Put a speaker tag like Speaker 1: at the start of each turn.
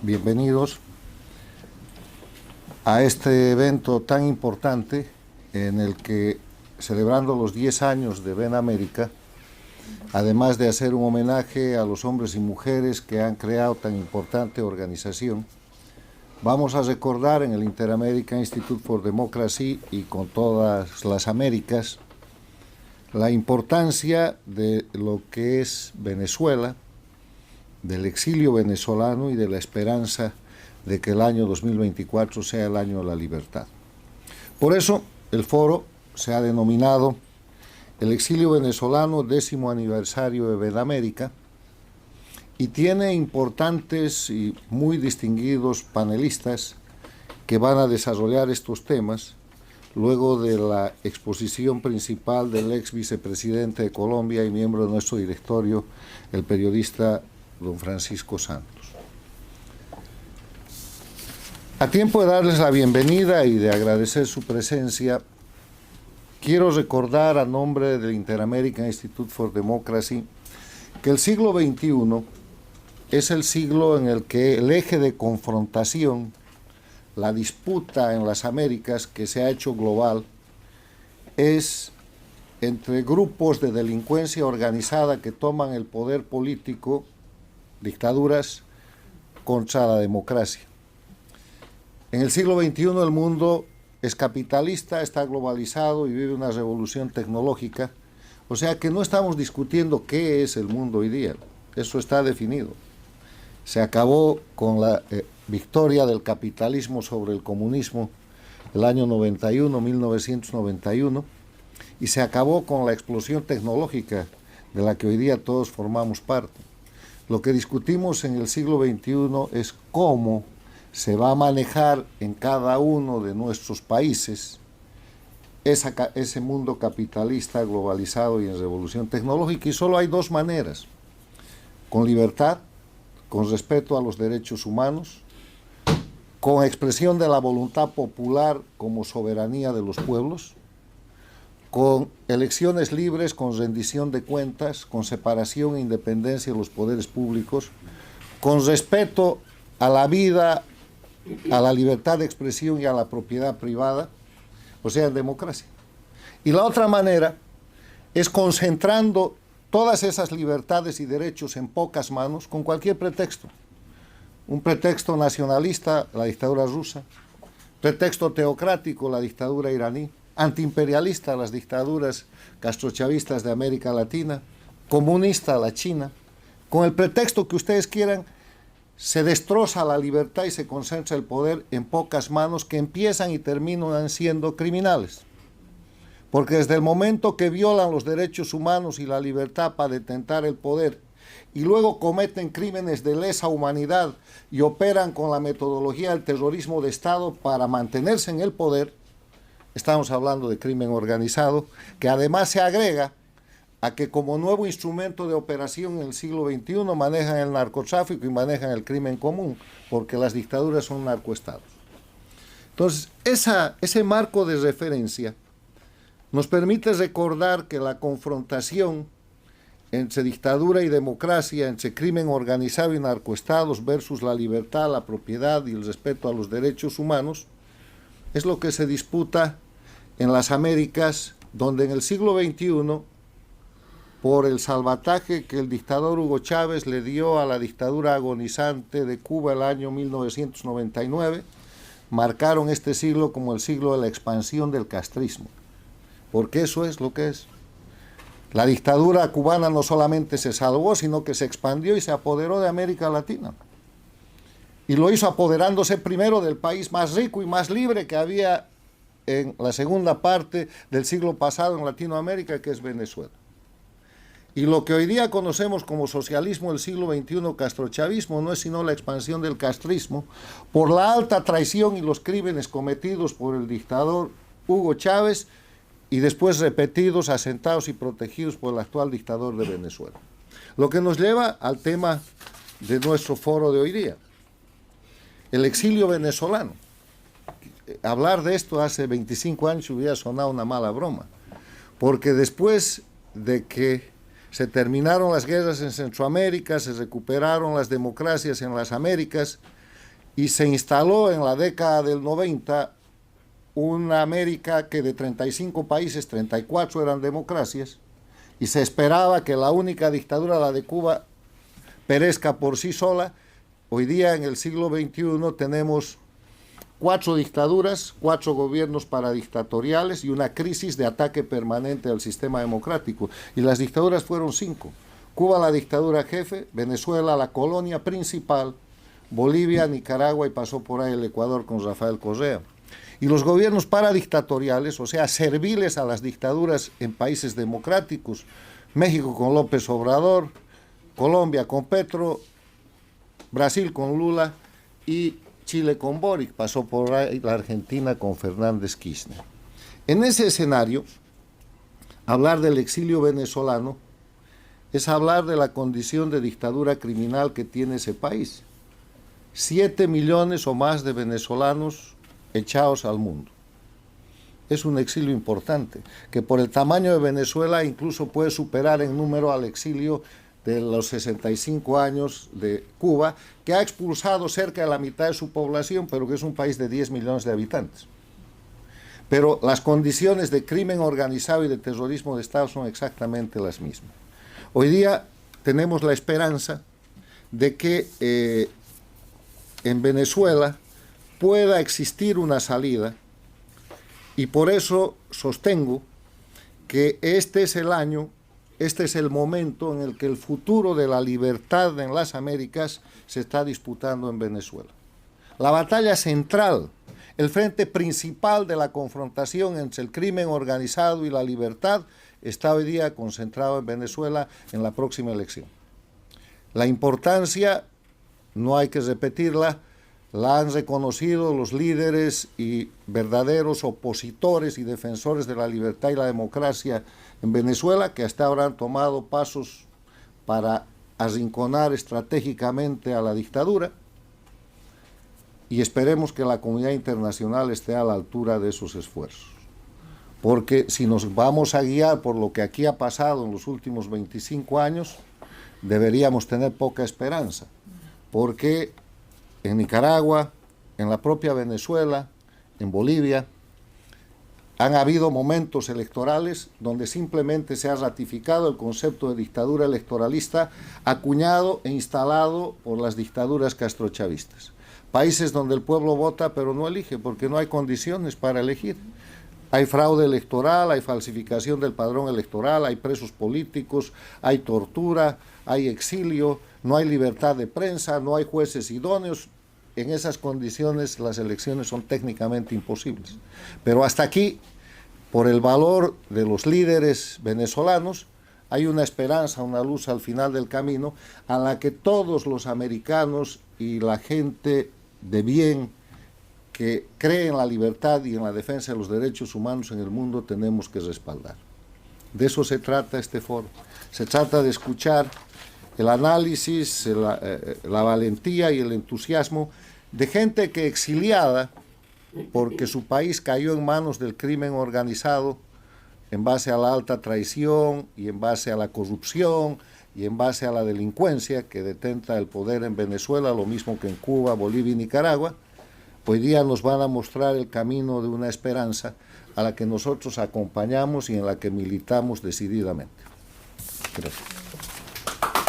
Speaker 1: Bienvenidos a este evento tan importante en el que, celebrando los 10 años de Ven América, además de hacer un homenaje a los hombres y mujeres que han creado tan importante organización, vamos a recordar en el Inter-American Institute for Democracy y con todas las Américas la importancia de lo que es Venezuela, del exilio venezolano y de la esperanza de que el año 2024 sea el año de la libertad. Por eso el foro se ha denominado el exilio venezolano, 10º aniversario de Ven América, y tiene importantes y muy distinguidos panelistas que van a desarrollar estos temas luego de la exposición principal del ex vicepresidente de Colombia y miembro de nuestro directorio, el periodista don Francisco Santos. A tiempo de darles la bienvenida y de agradecer su presencia, quiero recordar a nombre del Inter-American Institute for Democracy que el siglo XXI es el siglo en el que el eje de confrontación, la disputa en las Américas que se ha hecho global, es entre grupos de delincuencia organizada que toman el poder político, dictaduras, contra la democracia. En el siglo XXI el mundo es capitalista, está globalizado y vive una revolución tecnológica, o sea que no estamos discutiendo qué es el mundo hoy día, eso está definido. Se acabó con la victoria del capitalismo sobre el comunismo el año 1991, y se acabó con la explosión tecnológica de la que hoy día todos formamos parte. Lo que discutimos en el siglo XXI es cómo se va a manejar en cada uno de nuestros países ese mundo capitalista, globalizado y en revolución tecnológica, y solo hay dos maneras: con libertad, con respeto a los derechos humanos, con expresión de la voluntad popular como soberanía de los pueblos, con elecciones libres, con rendición de cuentas, con separación e independencia de los poderes públicos, con respeto a la vida, a la libertad de expresión y a la propiedad privada, o sea, en democracia. Y la otra manera es concentrando todas esas libertades y derechos en pocas manos con cualquier pretexto. Un pretexto nacionalista, la dictadura rusa; pretexto teocrático, la dictadura iraní; antiimperialista, las dictaduras castrochavistas de América Latina; comunista, la China. Con el pretexto que ustedes quieran, se destroza la libertad y se concentra el poder en pocas manos que empiezan y terminan siendo criminales. Porque desde el momento que violan los derechos humanos y la libertad para detentar el poder y luego cometen crímenes de lesa humanidad y operan con la metodología del terrorismo de Estado para mantenerse en el poder, estamos hablando de crimen organizado, que además se agrega a que como nuevo instrumento de operación en el siglo XXI manejan el narcotráfico y manejan el crimen común, porque las dictaduras son narcoestados. Entonces, ese marco de referencia nos permite recordar que la confrontación entre dictadura y democracia, entre crimen organizado y narcoestados versus la libertad, la propiedad y el respeto a los derechos humanos, es lo que se disputa en las Américas, donde en el siglo XXI, por el salvataje que el dictador Hugo Chávez le dio a la dictadura agonizante de Cuba el año 1999, marcaron este siglo como el siglo de la expansión del castrismo, porque eso es lo que es. La dictadura cubana no solamente se salvó, sino que se expandió y se apoderó de América Latina. Y lo hizo apoderándose primero del país más rico y más libre que había en la segunda parte del siglo pasado en Latinoamérica, que es Venezuela. Y lo que hoy día conocemos como socialismo del siglo XXI, castrochavismo, no es sino la expansión del castrismo por la alta traición y los crímenes cometidos por el dictador Hugo Chávez y después repetidos, asentados y protegidos por el actual dictador de Venezuela. Lo que nos lleva al tema de nuestro foro de hoy día, el exilio venezolano. Hablar de esto hace 25 años hubiera sonado una mala broma, porque después de que se terminaron las guerras en Centroamérica, se recuperaron las democracias en las Américas, y se instaló en la década del 90 una América que de 35 países, 34 eran democracias, y se esperaba que la única dictadura, la de Cuba, perezca por sí sola. Hoy día, en el siglo XXI, tenemos 4 dictaduras, 4 gobiernos paradictatoriales y una crisis de ataque permanente al sistema democrático. Y las dictaduras fueron 5. Cuba, la dictadura jefe; Venezuela, la colonia principal; Bolivia, Nicaragua, y pasó por ahí el Ecuador con Rafael Correa. Y los gobiernos paradictatoriales, o sea, serviles a las dictaduras en países democráticos: México con López Obrador, Colombia con Petro, Brasil con Lula y Chile con Boric. Pasó por ahí la Argentina con Fernández Kirchner. En ese escenario, hablar del exilio venezolano es hablar de la condición de dictadura criminal que tiene ese país. 7 millones o más de venezolanos echados al mundo. Es un exilio importante, que por el tamaño de Venezuela incluso puede superar en número al exilio de los 65 años de Cuba, que ha expulsado cerca de la mitad de su población, pero que es un país de 10 millones de habitantes. Pero las condiciones de crimen organizado y de terrorismo de Estado son exactamente las mismas. Hoy día tenemos la esperanza de que en Venezuela pueda existir una salida, y por eso sostengo que este es el año, este es el momento en el que el futuro de la libertad en las Américas se está disputando en Venezuela. La batalla central, el frente principal de la confrontación entre el crimen organizado y la libertad, está hoy día concentrado en Venezuela en la próxima elección. La importancia, no hay que repetirla, la han reconocido los líderes y verdaderos opositores y defensores de la libertad y la democracia en Venezuela, que hasta ahora han tomado pasos para arrinconar estratégicamente a la dictadura, y esperemos que la comunidad internacional esté a la altura de esos esfuerzos. Porque si nos vamos a guiar por lo que aquí ha pasado en los últimos 25 años, deberíamos tener poca esperanza, porque en Nicaragua, en la propia Venezuela, en Bolivia, han habido momentos electorales donde simplemente se ha ratificado el concepto de dictadura electoralista acuñado e instalado por las dictaduras castrochavistas. Países donde el pueblo vota pero no elige porque no hay condiciones para elegir. Hay fraude electoral, hay falsificación del padrón electoral, hay presos políticos, hay tortura, hay exilio, no hay libertad de prensa, no hay jueces idóneos. En esas condiciones las elecciones son técnicamente imposibles. Pero hasta aquí, por el valor de los líderes venezolanos, hay una esperanza, una luz al final del camino, a la que todos los americanos y la gente de bien que cree en la libertad y en la defensa de los derechos humanos en el mundo tenemos que respaldar. De eso se trata este foro. Se trata de escuchar el análisis, la valentía y el entusiasmo de gente que, exiliada porque su país cayó en manos del crimen organizado en base a la alta traición y en base a la corrupción y en base a la delincuencia que detenta el poder en Venezuela, lo mismo que en Cuba, Bolivia y Nicaragua, hoy día nos van a mostrar el camino de una esperanza a la que nosotros acompañamos y en la que militamos decididamente. Gracias.